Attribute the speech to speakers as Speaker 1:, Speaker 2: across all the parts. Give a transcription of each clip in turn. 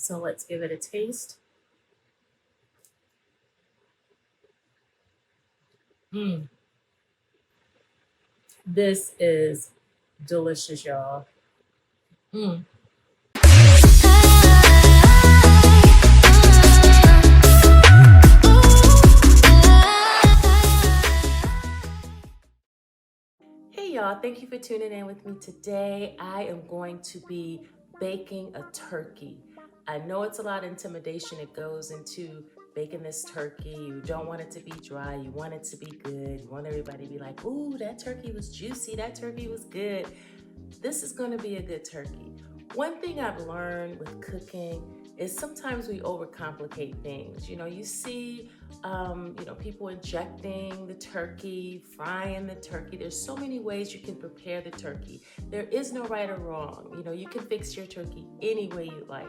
Speaker 1: So let's give it a taste. Mm, this is delicious, y'all. Mm. Hey y'all, thank you for tuning in with me today. I am going to be baking a turkey. I know it's a lot of intimidation that goes into baking this turkey. You don't want it to be dry, you want it to be good. You want everybody to be like, ooh, that turkey was juicy, that turkey was good. This is going to be a good turkey. One thing I've learned with cooking is sometimes we overcomplicate things. You see, people injecting the turkey, frying the turkey. There's so many ways you can prepare the turkey. There is no right or wrong. You can fix your turkey any way you like.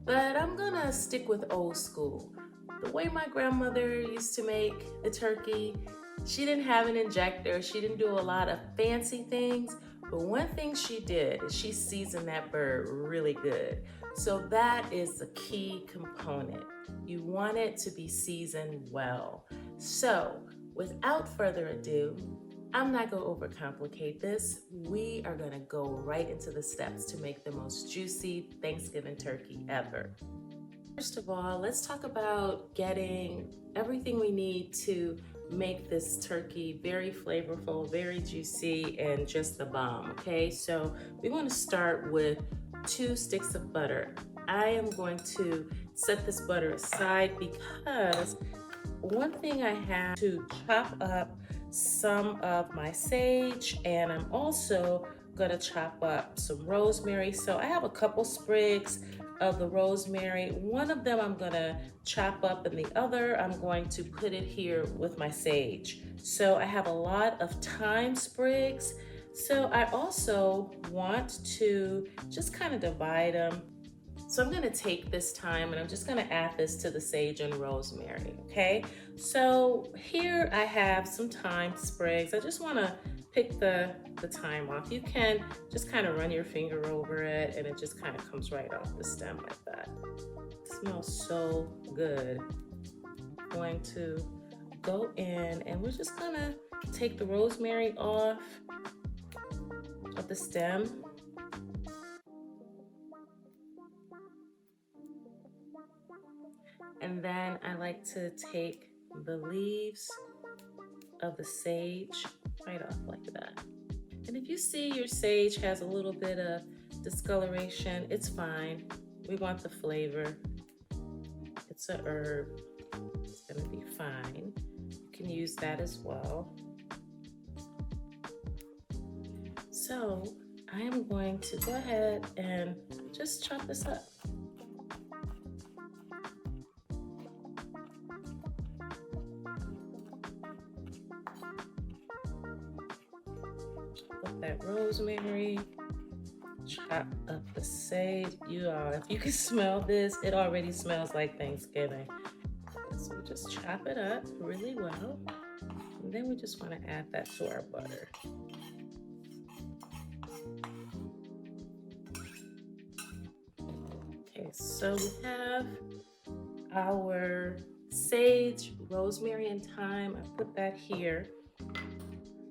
Speaker 1: But I'm gonna stick with old school. The way my grandmother used to make the turkey, she didn't have an injector. She didn't do a lot of fancy things. But one thing she did is she seasoned that bird really good. So that is the key component. You want it to be seasoned well. So without further ado, I'm not gonna overcomplicate this. We are gonna go right into the steps to make the most juicy Thanksgiving turkey ever. First of all, let's talk about getting everything we need to make this turkey very flavorful, very juicy, and just the bomb, okay? So we want to start with 2 sticks of butter. I am going to set this butter aside because one thing I have to chop up some of my sage, and I'm also gonna chop up some rosemary. So I have a couple sprigs of the rosemary. One of them I'm gonna chop up, and the other I'm going to put it here with my sage. So I have a lot of thyme sprigs. So I also want to just kind of divide them. So I'm gonna take this thyme and I'm just gonna add this to the sage and rosemary, okay? So here I have some thyme sprigs. I just wanna pick the thyme off. You can just kind of run your finger over it and it just kind of comes right off the stem like that. It smells so good. I'm going to go in and we're just gonna take the rosemary off of the stem. And then I like to take the leaves of the sage right off like that. And if you see your sage has a little bit of discoloration, it's fine. We want the flavor. It's a herb. It's gonna be fine. You can use that as well. So I am going to go ahead and just chop this up. Put that rosemary, chop up the sage. If you can smell this, it already smells like Thanksgiving. So we just chop it up really well. And then we just want to add that to our butter. Okay, so we have our sage, rosemary, and thyme. I put that here.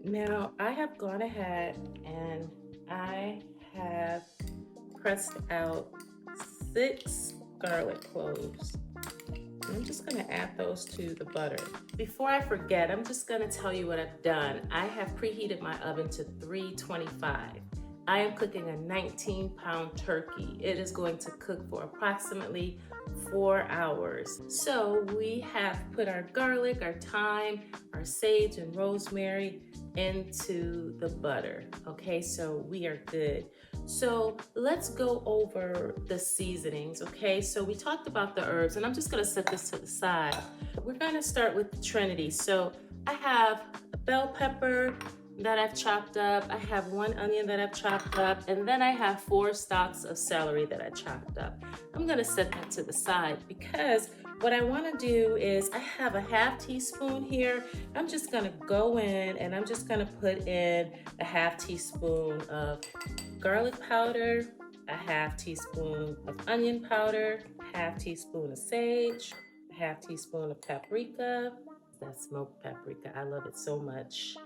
Speaker 1: Now I have gone ahead and I have pressed out 6 garlic cloves. And I'm just gonna add those to the butter. Before I forget, I'm just gonna tell you what I've done. I have preheated my oven to 325. I am cooking a 19-pound turkey. It is going to cook for approximately 4 hours. So we have put our garlic, our thyme, our sage, and rosemary into the butter. Okay, so we are good. So let's go over the seasonings, okay? So we talked about the herbs, and I'm just gonna set this to the side. We're gonna start with the Trinity. So I have a bell pepper that I've chopped up. I have 1 onion that I've chopped up, and then I have 4 stalks of celery that I chopped up. I'm gonna set that to the side because what I wanna do is I have a ½ teaspoon here. I'm just gonna go in and I'm just gonna put in a ½ teaspoon of garlic powder. a half teaspoon of onion powder, half teaspoon of sage, a half teaspoon of paprika. That's smoked paprika. I love it so much.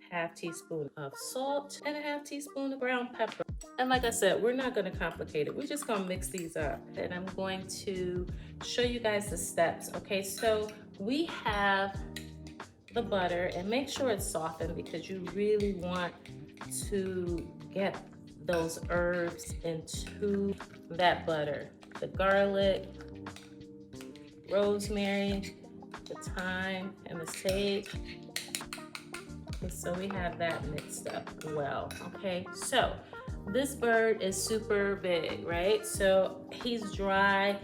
Speaker 1: Half teaspoon of salt and a half teaspoon of ground pepper. And like I said, we're not gonna complicate it. We're just gonna mix these up. And I'm going to show you guys the steps. Okay, so we have the butter, and make sure it's softened because you really want to get those herbs into that butter. The garlic, rosemary, the thyme, and the sage. Okay, so we have that mixed up well. Okay, so this bird is super big, right? So he's dry.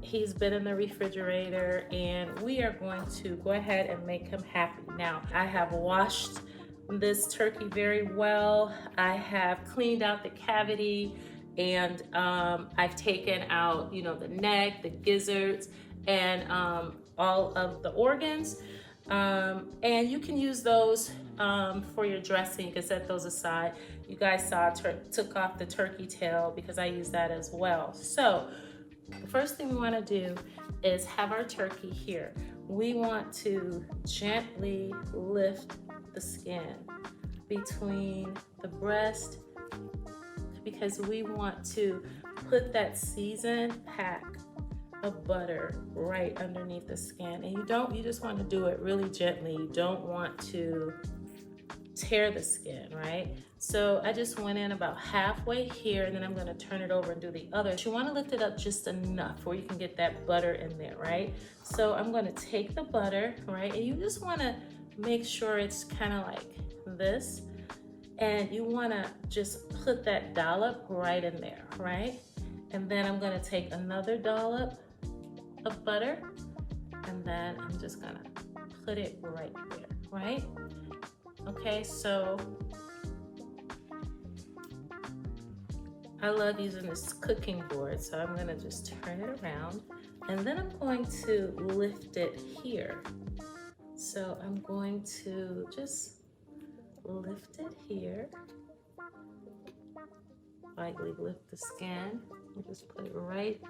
Speaker 1: He's been in the refrigerator, and we are going to go ahead and make him happy. Now, I have washed this turkey very well. I have cleaned out the cavity, and I've taken out, you know, the neck, the gizzards, and all of the organs. And you can use those for your dressing. You can set those aside. You guys saw I took off the turkey tail because I use that as well. So the first thing we want to do is have our turkey here. We want to gently lift the skin between the breast because we want to put that seasoned pack of butter right underneath the skin. And you just want to do it really gently. You don't want to tear the skin, right? So I just went in about halfway here, and then I'm going to turn it over and do the other. You want to lift it up just enough where you can get that butter in there, right? So I'm going to take the butter, right? And you just want to make sure it's kind of like this, and you want to just put that dollop right in there, right? And then I'm going to take another dollop of butter, and then I'm just going to put it right there, right? Okay, so I love using this cooking board, so I'm gonna just turn it around, and then I'm going to lift it here. So I'm going to just lift it here, lightly lift the skin, and just put it right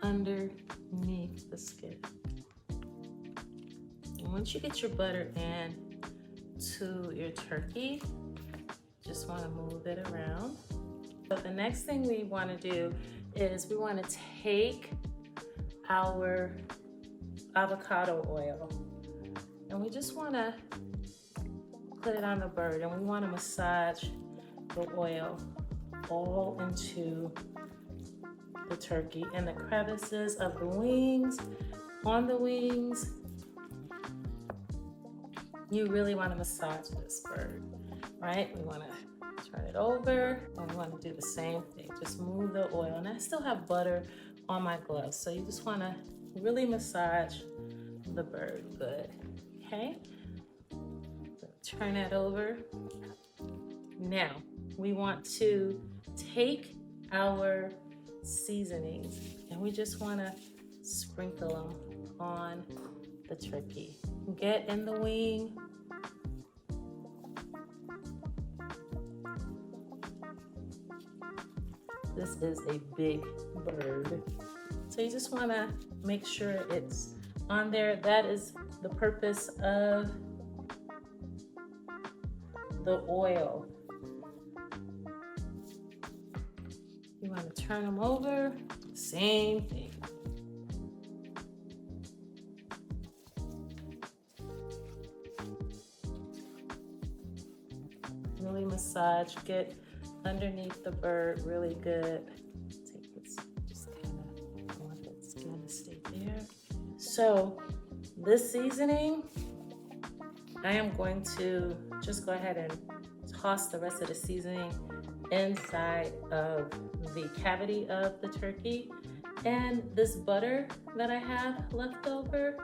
Speaker 1: underneath the skin. And once you get your butter in to your turkey, just want to move it around. But the next thing we want to do is we want to take our avocado oil, and we just want to put it on the bird, and we want to massage the oil all into the turkey and the crevices of the wings, on the wings. You really want to massage this bird, right? We want to turn it over, and we want to do the same thing. Just move the oil, and I still have butter on my gloves, so you just want to really massage the bird. Good. Okay, so turn that over. Now we want to take our seasonings, and we just want to sprinkle them on the turkey. Get in the wing. This is a big bird, so you just want to make sure it's on there. That is the purpose of the oil. You want to turn them over, same thing. Really massage, get underneath the bird really good. Take this, just kind of want that skin to stay there. So this seasoning, I am going to just go ahead and toss the rest of the seasoning inside of the cavity of the turkey. And this butter that I have left over,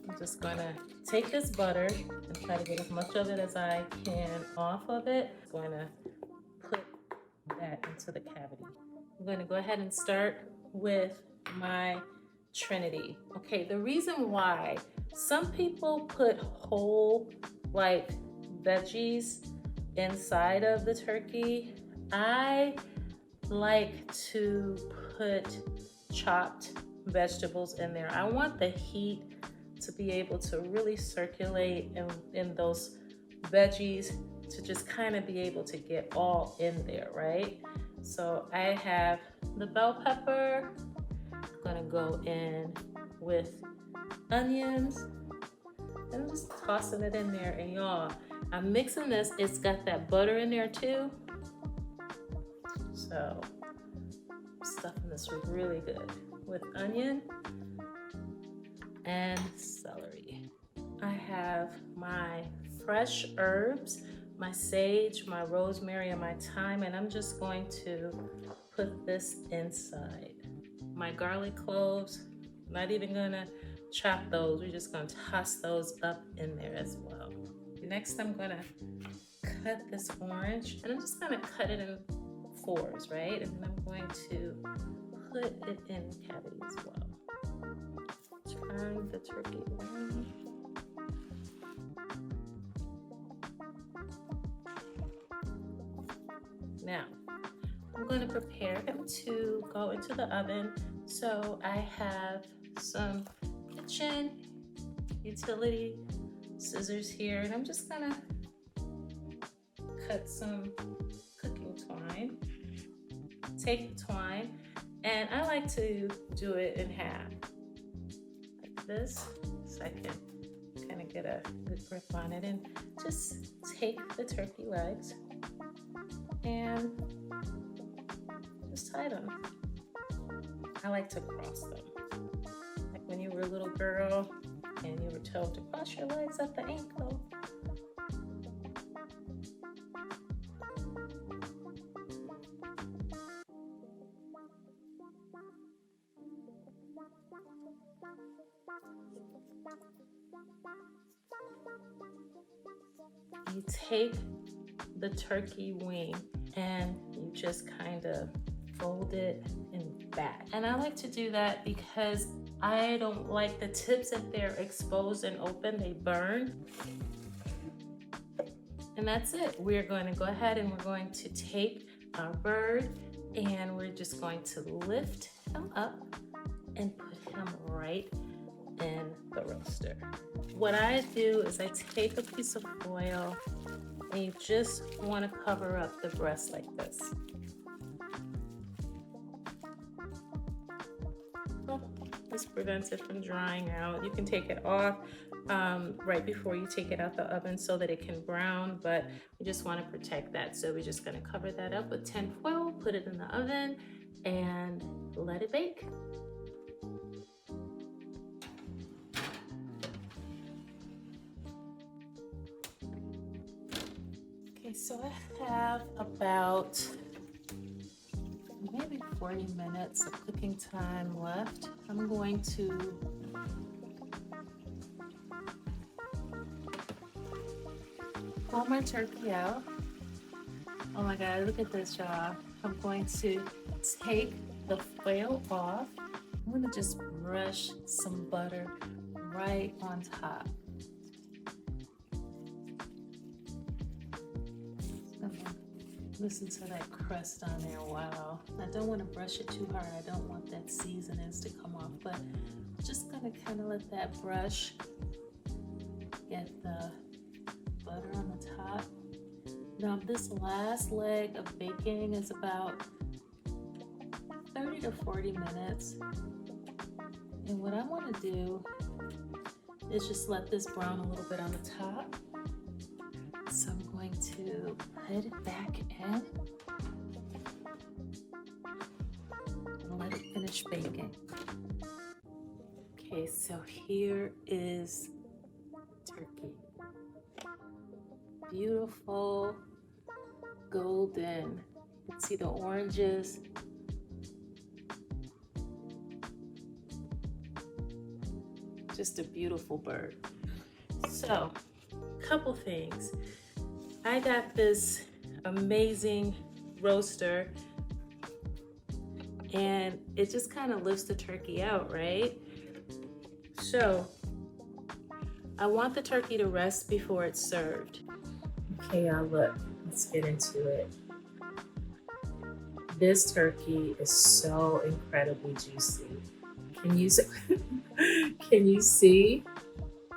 Speaker 1: I'm just gonna take this butter and try to get as much of it as I can off of it. I'm going to put that into the cavity. I'm going to go ahead and start with my Trinity. Okay, the reason why some people put whole like veggies inside of the turkey, I like to put chopped vegetables in there. I want the heat to be able to really circulate in those veggies, to just kind of be able to get all in there, right? So I have the bell pepper. I'm gonna go in with onions and I'm just tossing it in there. And y'all, I'm mixing this. It's got that butter in there too. So I'm stuffing this really good with onion and celery. I have my fresh herbs, my sage, my rosemary, and my thyme, and I'm just going to put this inside. My garlic cloves, not even gonna chop those, we're just gonna toss those up in there as well. Next, I'm gonna cut this orange, and I'm just gonna cut it in fours, right? And then I'm going to put it in the cavity as well. Turn the turkey around. Now, I'm going to prepare them to go into the oven. So I have some kitchen utility scissors here, and I'm just gonna cut some cooking twine. Take the twine, and I like to do it in half, like this, so I can kind of get a good grip on it. And just take the turkey legs and just tie them. I like to cross them. Like when you were a little girl and you were told to cross your legs at the ankle. You take the turkey wing and you just kind of fold it in back. And I like to do that because I don't like the tips if they're exposed and open, they burn. And that's it. We're going to go ahead and we're going to take our bird and we're just going to lift him up and put him right in the roaster. What I do is I take a piece of foil and you just want to cover up the breast like this. This prevents it from drying out. You can take it off right before you take it out the oven so that it can brown, but we just want to protect that. So we're just going to cover that up with tin foil, put it in the oven, and let it bake. Okay, so I have about maybe 40 minutes of cooking time left. I'm going to pull my turkey out. Oh my God, look at this, y'all. I'm going to take the foil off. I'm gonna just brush some butter right on top. Listen to that crust on there. Wow. I don't want to brush it too hard. I don't want that seasonings to come off, but I'm just gonna kind of let that brush get the butter on the top. Now this last leg of baking is about 30 to 40 minutes. And what I want to do is just let this brown a little bit on the top. So I'm going to put it back in and let it finish baking. Okay, so here is turkey. Beautiful, golden. You can see the oranges. Just a beautiful bird. So, couple things. I got this amazing roaster and it just kind of lifts the turkey out, right? So I want the turkey to rest before it's served. Okay, y'all, look, let's get into it. This turkey is so incredibly juicy. Can you see? Can you see?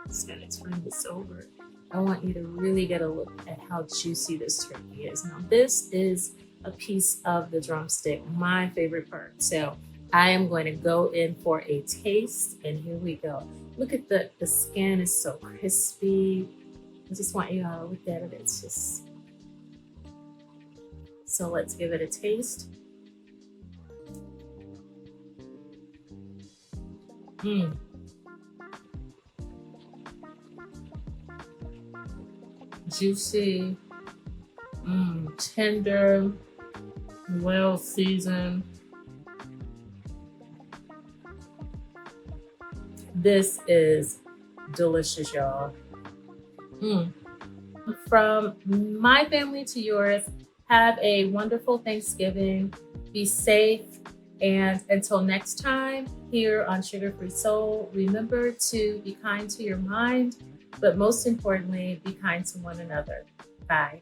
Speaker 1: Just gonna turn this over. I want you to really get a look at how juicy this turkey is. Now, this is a piece of the drumstick, my favorite part. So I am going to go in for a taste, and here we go. Look at the skin is so crispy. I just want you all to look at it. It's just, so let's give it a taste. Mmm. Juicy, tender, well seasoned. This is delicious, y'all. Mm. From my family to yours, have a wonderful Thanksgiving. Be safe. And until next time, here on Sugar Free Soul, remember to be kind to your mind, but most importantly, be kind to one another. Bye.